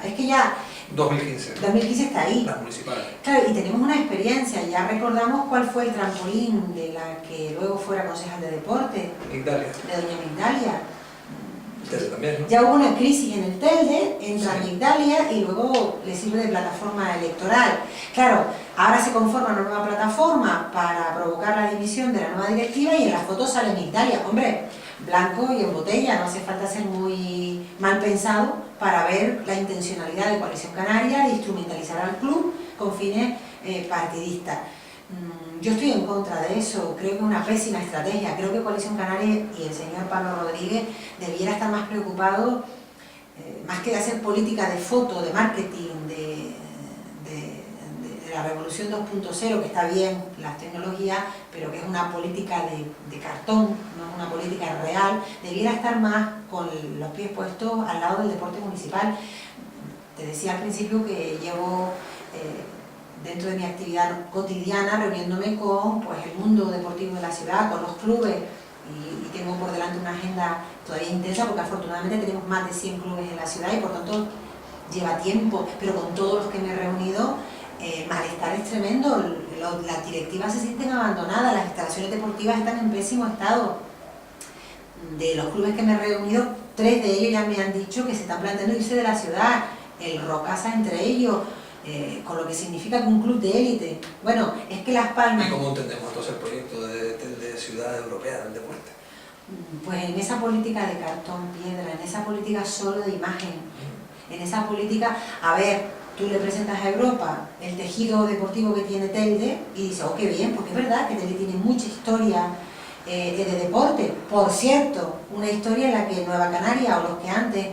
Speaker 1: es que ya 2015 está ahí.
Speaker 2: Las municipales.
Speaker 1: Claro, y tenemos una experiencia, ya recordamos cuál fue el trampolín de la que luego fuera concejal de deporte,
Speaker 2: Migdalia.
Speaker 1: De doña Migdalia.
Speaker 2: También, ¿no?
Speaker 1: Ya hubo una crisis en el Telde, entra Migdalia y luego le sirve de plataforma electoral. Claro, ahora se conforma una nueva plataforma para provocar la dimisión de la nueva directiva, y en la foto sale Migdalia. Hombre, blanco y en botella, no hace falta ser muy mal pensado para ver la intencionalidad de Coalición Canaria de instrumentalizar al club con fines partidistas. Yo estoy en contra de eso, creo que es una pésima estrategia. Creo que Coalición Canaria y el señor Pablo Rodríguez debiera estar más preocupado, más que de hacer política de foto, de marketing, de la revolución 2.0, que está bien, las tecnologías, pero que es una política de cartón, no es una política real. Debiera estar más con los pies puestos al lado del deporte municipal. Te decía al principio que llevo dentro de mi actividad cotidiana reuniéndome con pues, el mundo deportivo de la ciudad, con los clubes, y tengo por delante una agenda todavía intensa, porque afortunadamente tenemos más de 100 clubes en la ciudad y por tanto lleva tiempo, pero con todos los que me he reunido, malestar es tremendo. Las directivas se sienten abandonadas, las instalaciones deportivas están en pésimo estado. De los clubes que me he reunido, 3 de ellos ya me han dicho que se están planteando irse de la ciudad, el Rocasa entre ellos, con lo que significa que un club de élite. Bueno, es que Las Palmas...
Speaker 2: ¿Y cómo entendemos entonces el proyecto de ciudad europea del deporte?
Speaker 1: Pues en esa política de cartón piedra, en esa política solo de imagen, en esa política, a ver, tú le presentas a Europa el tejido deportivo que tiene Telde y dices, oh, qué bien, porque es verdad que Telde tiene mucha historia de deporte. Por cierto, una historia en la que Nueva Canaria, o los que antes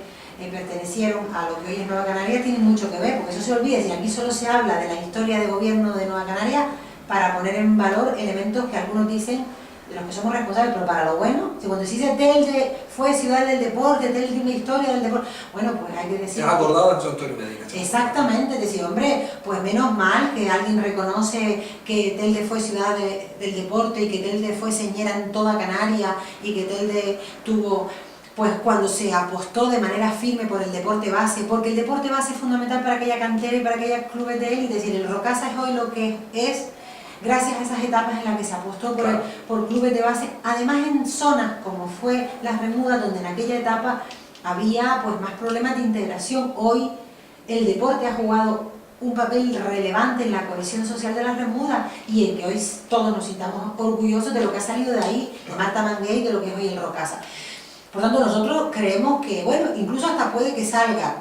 Speaker 1: pertenecieron a lo que hoy es Nueva Canaria, tienen mucho que ver, porque eso se olvida. Si aquí solo se habla de la historia de gobierno de Nueva Canaria, para poner en valor elementos que algunos dicen de los que somos responsables, pero para lo bueno, si cuando se dice Telde fue ciudad del deporte, Telde tiene una historia del deporte, bueno, pues hay que decir...
Speaker 2: ¿Te has acordado de José Antonio Medina?
Speaker 1: Exactamente, decir, hombre, pues menos mal que alguien reconoce que Telde fue ciudad del deporte y que Telde fue señera en toda Canarias y que Telde tuvo... Pues cuando se apostó de manera firme por el deporte base, porque el deporte base es fundamental para aquella cantera y para aquellos clubes de élite, es decir, el Rocasa es hoy lo que es gracias a esas etapas en las que se apostó por clubes de base, además en zonas como fue Las Remudas, donde en aquella etapa había pues más problemas de integración. Hoy el deporte ha jugado un papel relevante en la cohesión social de Las Remudas y en que hoy todos nos sintamos orgullosos de lo que ha salido de ahí, de Marta Mangué y de lo que es hoy el Rocasa. Por tanto, nosotros creemos que, bueno, incluso hasta puede que salga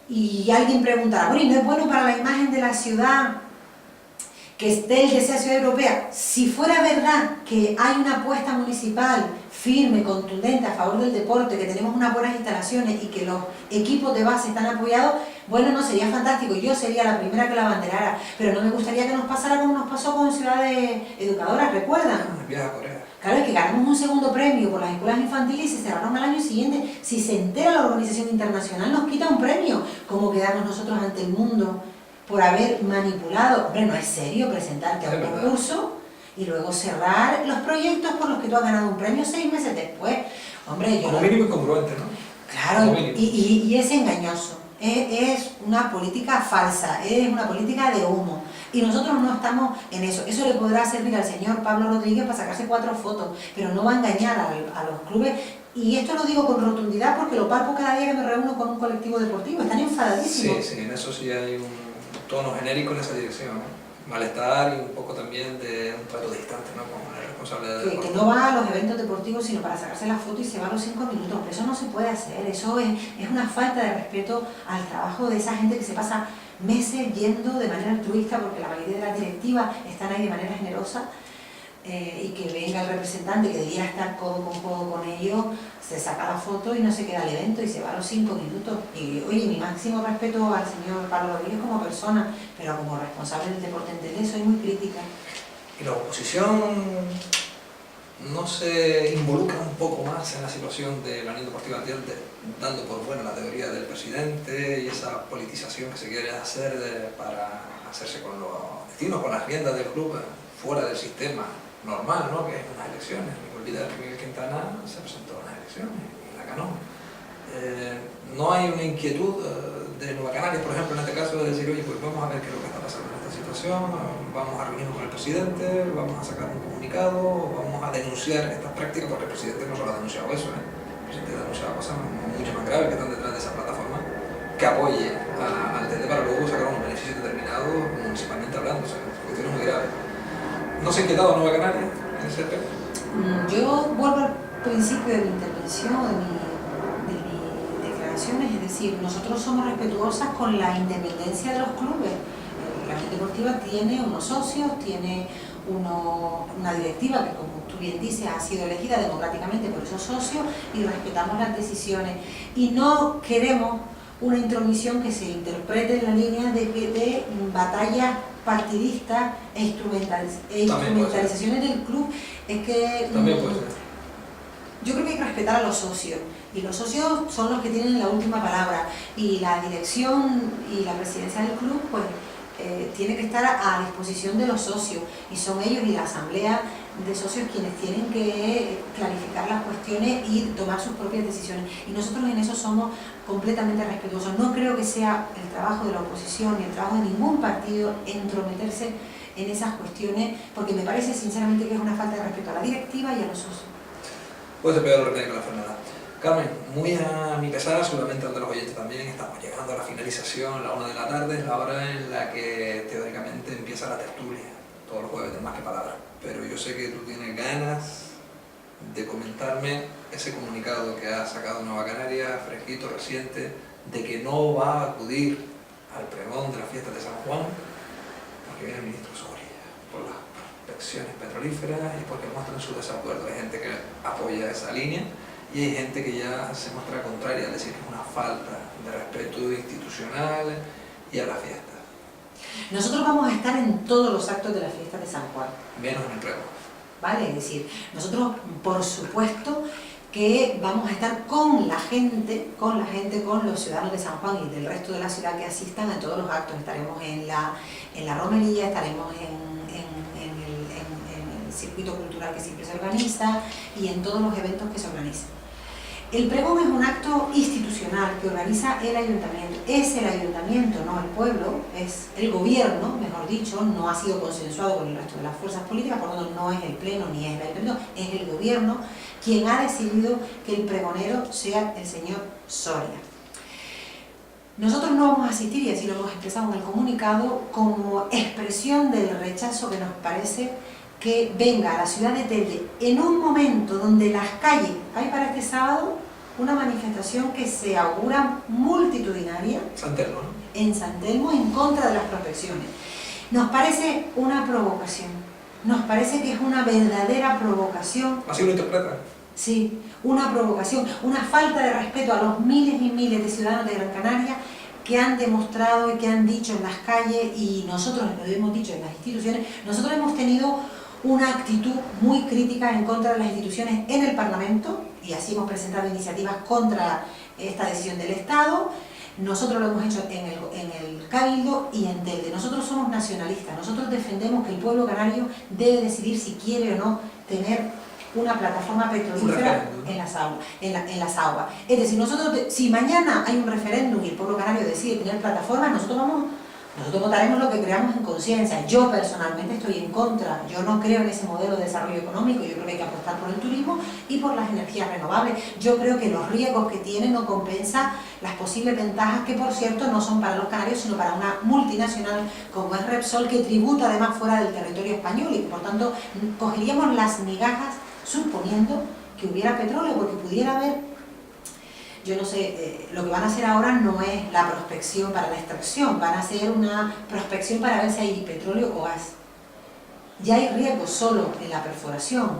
Speaker 1: y alguien preguntará, bueno, ¿y no es bueno para la imagen de la ciudad que Telde sea ciudad europea? Si fuera verdad que hay una apuesta municipal firme, contundente a favor del deporte, que tenemos unas buenas instalaciones y que los equipos de base están apoyados, bueno, no, sería fantástico, yo sería la primera que la abanderara, pero no me gustaría que nos pasara como nos pasó con Ciudades Educadoras, ¿recuerdan?
Speaker 2: Viaje a Corea.
Speaker 1: Claro, es que ganamos un segundo premio por las escuelas infantiles y se cerraron al año siguiente. Si se entera la organización internacional nos quita un premio. ¿Cómo quedamos nosotros ante el mundo por haber manipulado? Hombre, no es serio presentarte a un concurso y luego cerrar los proyectos por los que tú has ganado un premio 6 meses después. Hombre, yo...
Speaker 2: Como mínimo incongruente, ¿no?
Speaker 1: Claro, y es engañoso. Es una política falsa, es una política de humo. Y nosotros no estamos en eso. Eso le podrá servir al señor Pablo Rodríguez para sacarse 4 fotos, pero no va a engañar a los clubes. Y esto lo digo con rotundidad porque lo palpo cada día que me reúno con un colectivo deportivo. Están enfadadísimos.
Speaker 2: Sí, en eso sí hay un tono genérico en esa dirección. Malestar y un poco también de un trato distante, ¿no? Con la responsabilidad
Speaker 1: que no va a los eventos deportivos sino para sacarse la foto y se va a los 5 minutos. Pero eso no se puede hacer. Eso es una falta de respeto al trabajo de esa gente que se pasa meses yendo de manera altruista, porque la mayoría de las directivas están ahí de manera generosa, y que venga el representante que debiera estar codo con ellos, se saca la foto y no se queda al evento y se va a los 5 minutos. Y oye, mi máximo respeto al señor Pablo Rodríguez como persona, pero como responsable del deporte en Telde soy muy crítica.
Speaker 2: Y la oposición no se involucra un poco más en la situación de la Unión Deportiva Telde, dando por buena la teoría del presidente y esa politización que se quiere hacer para hacerse con los destinos, con las riendas del club fuera del sistema normal, ¿no? Que es unas elecciones. Me olvidé que Miguel Quintana se presentó a unas elecciones y la ganó. No hay una inquietud de Nueva Canarias, por ejemplo, en este caso, de decir, oye, pues vamos a ver qué es lo que está pasando en esta situación, vamos a reunirnos con el presidente, vamos a sacar un comunicado, vamos a denunciar estas prácticas, porque el presidente no solo ha denunciado eso, el presidente ha denunciado cosas mucho más graves que están detrás de esa plataforma, que apoye al Telde para luego sacar unos beneficios determinados municipalmente hablando, o sea, cuestiones muy graves. ¿No se ha inquietado Nueva Canarias en ese tema?
Speaker 1: Yo vuelvo al principio de mi intervención, de mis declaraciones, es decir, nosotros somos respetuosas con la independencia de los clubes. La Unión Deportiva tiene unos socios, tiene una directiva que, como tú bien dices, ha sido elegida democráticamente por esos socios y respetamos las decisiones. Y no queremos una intromisión que se interprete en la línea de batallas partidistas e instrumentalizaciones del club. Es que
Speaker 2: también puede ser.
Speaker 1: Yo creo que hay que respetar a los socios, y los socios son los que tienen la última palabra, y la dirección y la presidencia del club pues tiene que estar a disposición de los socios, y son ellos y la asamblea de socios quienes tienen que clarificar las cuestiones y tomar sus propias decisiones, y nosotros en eso somos completamente respetuosos. No creo que sea el trabajo de la oposición ni el trabajo de ningún partido entrometerse en esas cuestiones, porque me parece sinceramente que es una falta de respeto a la directiva y a los socios.
Speaker 2: Puede ser peor el remedio que la enfermedad. Carmen, muy a mi pesar, seguramente ante los oyentes también, estamos llegando a la finalización, la 1 de la tarde, es la hora en la que teóricamente empieza la tertulia, todos los jueves de Más que Palabras. Pero yo sé que tú tienes ganas de comentarme ese comunicado que ha sacado Nueva Canarias, fresquito, reciente, de que no va a acudir al pregón de la fiesta de San Juan, porque viene el ministro Soria, por las prospecciones petrolíferas y porque muestran su desacuerdo. Hay gente que apoya esa línea y hay gente que ya se muestra contraria, es decir, que es una falta de respeto institucional y a la fiesta.
Speaker 1: Nosotros vamos a estar en todos los actos de la fiesta de San Juan.
Speaker 2: Menos en el pregón.
Speaker 1: ¿Vale? Es decir, nosotros, por supuesto, que vamos a estar con la gente, con los ciudadanos de San Juan y del resto de la ciudad que asistan a todos los actos. Estaremos en la romería, estaremos en el circuito cultural que siempre se organiza y en todos los eventos que se organizan. El pregón es un acto institucional que organiza el ayuntamiento. Es el ayuntamiento, no el pueblo, es el gobierno, mejor dicho, no ha sido consensuado con el resto de las fuerzas políticas, por lo tanto no es el pleno ni es el ayuntamiento, es el gobierno quien ha decidido que el pregonero sea el señor Soria. Nosotros no vamos a asistir, y así lo hemos expresado en el comunicado, como expresión del rechazo que nos parece que venga a la ciudad de Telde en un momento donde las calles, hay para este sábado una manifestación que se augura multitudinaria
Speaker 2: San Telmo, ¿no?
Speaker 1: En San Telmo en contra de las prospecciones. Nos parece una provocación, nos parece que es una verdadera provocación.
Speaker 2: ¿Así lo interpretan?
Speaker 1: Sí, una provocación, una falta de respeto a los miles y miles de ciudadanos de Gran Canaria que han demostrado y que han dicho en las calles, y nosotros lo hemos dicho en las instituciones. Nosotros hemos tenido una actitud muy crítica en contra de las instituciones en el Parlamento, y así hemos presentado iniciativas contra esta decisión del Estado. Nosotros lo hemos hecho en el Cabildo y en Telde. Nosotros somos nacionalistas, nosotros defendemos que el pueblo canario debe decidir si quiere o no tener una plataforma petrolífera en las aguas. Es decir, si mañana hay un referéndum y el pueblo canario decide tener plataformas, nosotros votaremos lo que creamos en conciencia. Yo personalmente estoy en contra, yo no creo en ese modelo de desarrollo económico, yo creo que hay que apostar por el turismo y por las energías renovables. Yo creo que los riesgos que tiene no compensan las posibles ventajas, que por cierto no son para los canarios, sino para una multinacional como es Repsol, que tributa además fuera del territorio español, y por tanto cogeríamos las migajas suponiendo que hubiera petróleo, porque pudiera haber. Yo no sé, lo que van a hacer ahora no es la prospección para la extracción, van a hacer una prospección para ver si hay petróleo o gas. Ya hay riesgo solo en la perforación,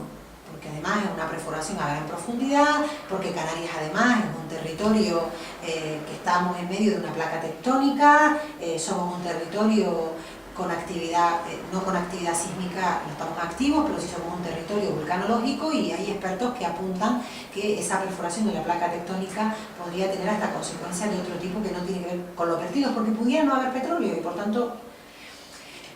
Speaker 1: porque además es una perforación a gran profundidad, porque Canarias además es un territorio que estamos en medio de una placa tectónica, somos un territorio con actividad, no con actividad sísmica, no estamos activos, pero sí somos un territorio vulcanológico, y hay expertos que apuntan que esa perforación de la placa tectónica podría tener hasta consecuencias de otro tipo que no tiene que ver con los vertidos, porque pudiera no haber petróleo y por tanto.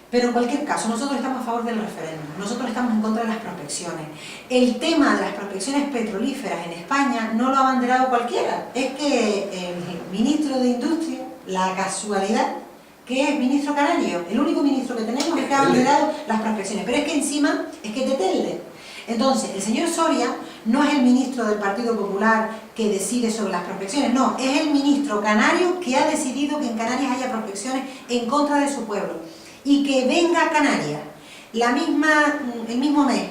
Speaker 1: Pero en cualquier caso, nosotros estamos a favor del referéndum, nosotros estamos en contra de las prospecciones. El tema de las prospecciones petrolíferas en España no lo ha abanderado cualquiera, es que el ministro de Industria, la casualidad, que es ministro canario, el único ministro que tenemos es que ha abanderado las prospecciones, pero es que encima es que es de Telde. Entonces, el señor Soria no es el ministro del Partido Popular que decide sobre las prospecciones, no, es el ministro canario que ha decidido que en Canarias haya prospecciones en contra de su pueblo, y que venga a Canarias el mismo mes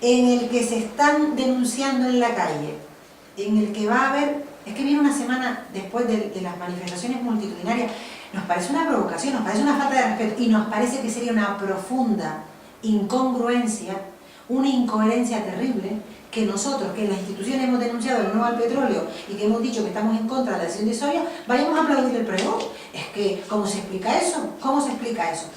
Speaker 1: en el que se están denunciando en la calle, en el que va a haber, es que viene una semana después de las manifestaciones multitudinarias. Nos parece una provocación, nos parece una falta de respeto, y nos parece que sería una profunda incongruencia, una incoherencia terrible, que nosotros, que en las instituciones hemos denunciado el no al petróleo y que hemos dicho que estamos en contra de la decisión de Soria, vayamos a aplaudir el pregón. Es que, ¿cómo se explica eso? ¿Cómo se explica eso?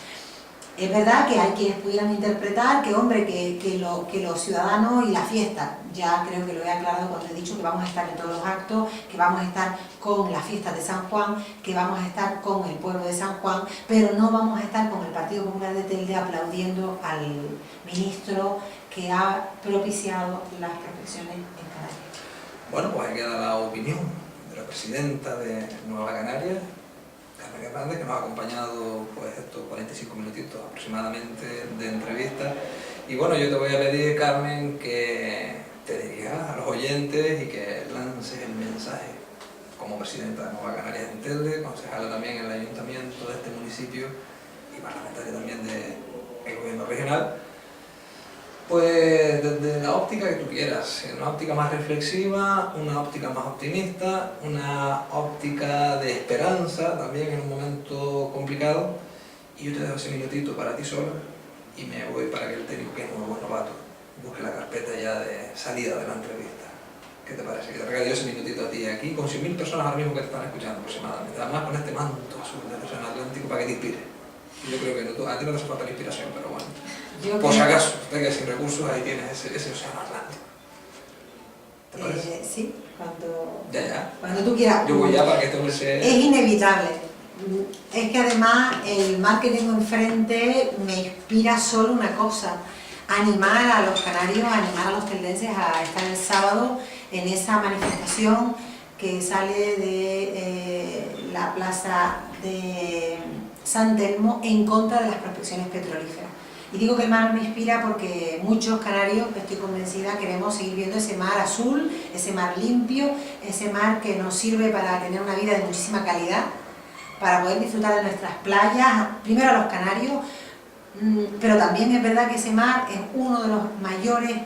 Speaker 1: Es verdad que hay quienes pudieran interpretar que, hombre, que los ciudadanos y la fiesta, ya creo que lo he aclarado cuando he dicho que vamos a estar en todos los actos, que vamos a estar con las fiestas de San Juan, que vamos a estar con el pueblo de San Juan, pero no vamos a estar con el Partido Popular de Telde aplaudiendo al ministro que ha propiciado las prospecciones en Canarias.
Speaker 2: Bueno, pues ahí queda la opinión de la presidenta de Nueva Canarias, Carmen Hernández, que nos ha acompañado pues estos 45 minutitos aproximadamente de entrevista. Y bueno, yo te voy a pedir, Carmen, que te dirijas a los oyentes y que lances el mensaje como presidenta de Nueva Canarias en Telde, concejala también en el ayuntamiento de este municipio y parlamentaria también del gobierno regional, pues desde la óptica que tú quieras, una óptica más reflexiva, una óptica más optimista, una óptica de esperanza también en un momento complicado. Y yo te dejo ese minutito para ti solo y me voy para que el técnico, que es nuevo novato, busque la carpeta ya de salida de la entrevista. ¿Qué te parece? Que te regalo yo ese minutito a ti aquí, con 100.000 personas ahora mismo que te están escuchando aproximadamente, además con este manto azul del Océano Atlántico para que te inspire. Yo creo que no, a ti no te hace falta la inspiración, pero bueno.
Speaker 1: Yo
Speaker 2: Por si
Speaker 1: creo-
Speaker 2: acaso, te quedas sin recursos, ahí tienes ese océano Atlántico. ¿Te parece?
Speaker 1: Sí,
Speaker 2: Ya.
Speaker 1: cuando tú quieras.
Speaker 2: Yo voy ya para que esto no sea...
Speaker 1: Es inevitable. Es que además el mar que tengo enfrente me inspira solo una cosa: animar a los canarios, animar a los teldenses a estar el sábado en esa manifestación que sale de la plaza de San Telmo en contra de las prospecciones petrolíferas. Y digo que el mar me inspira porque muchos canarios, estoy convencida, queremos seguir viendo ese mar azul, ese mar limpio, ese mar que nos sirve para tener una vida de muchísima calidad, para poder disfrutar de nuestras playas, primero a los canarios, pero también es verdad que ese mar es uno de los mayores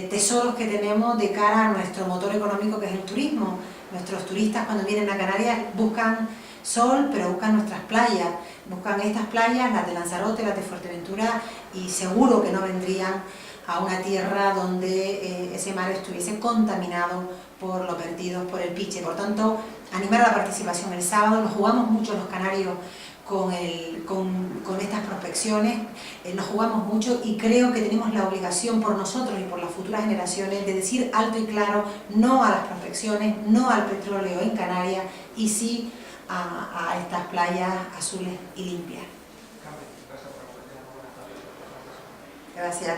Speaker 1: tesoros que tenemos de cara a nuestro motor económico, que es el turismo. Nuestros turistas, cuando vienen a Canarias, buscan sol, pero buscan nuestras playas, buscan estas playas, las de Lanzarote, las de Fuerteventura, y seguro que no vendrían a una tierra donde ese mar estuviese contaminado por los vertidos, por el piche. Por tanto, animar a la participación el sábado. Nos jugamos mucho los canarios con estas prospecciones, nos jugamos mucho, y creo que tenemos la obligación por nosotros y por las futuras generaciones de decir alto y claro no a las prospecciones, no al petróleo en Canarias, y sí a estas playas azules y limpias. Gracias.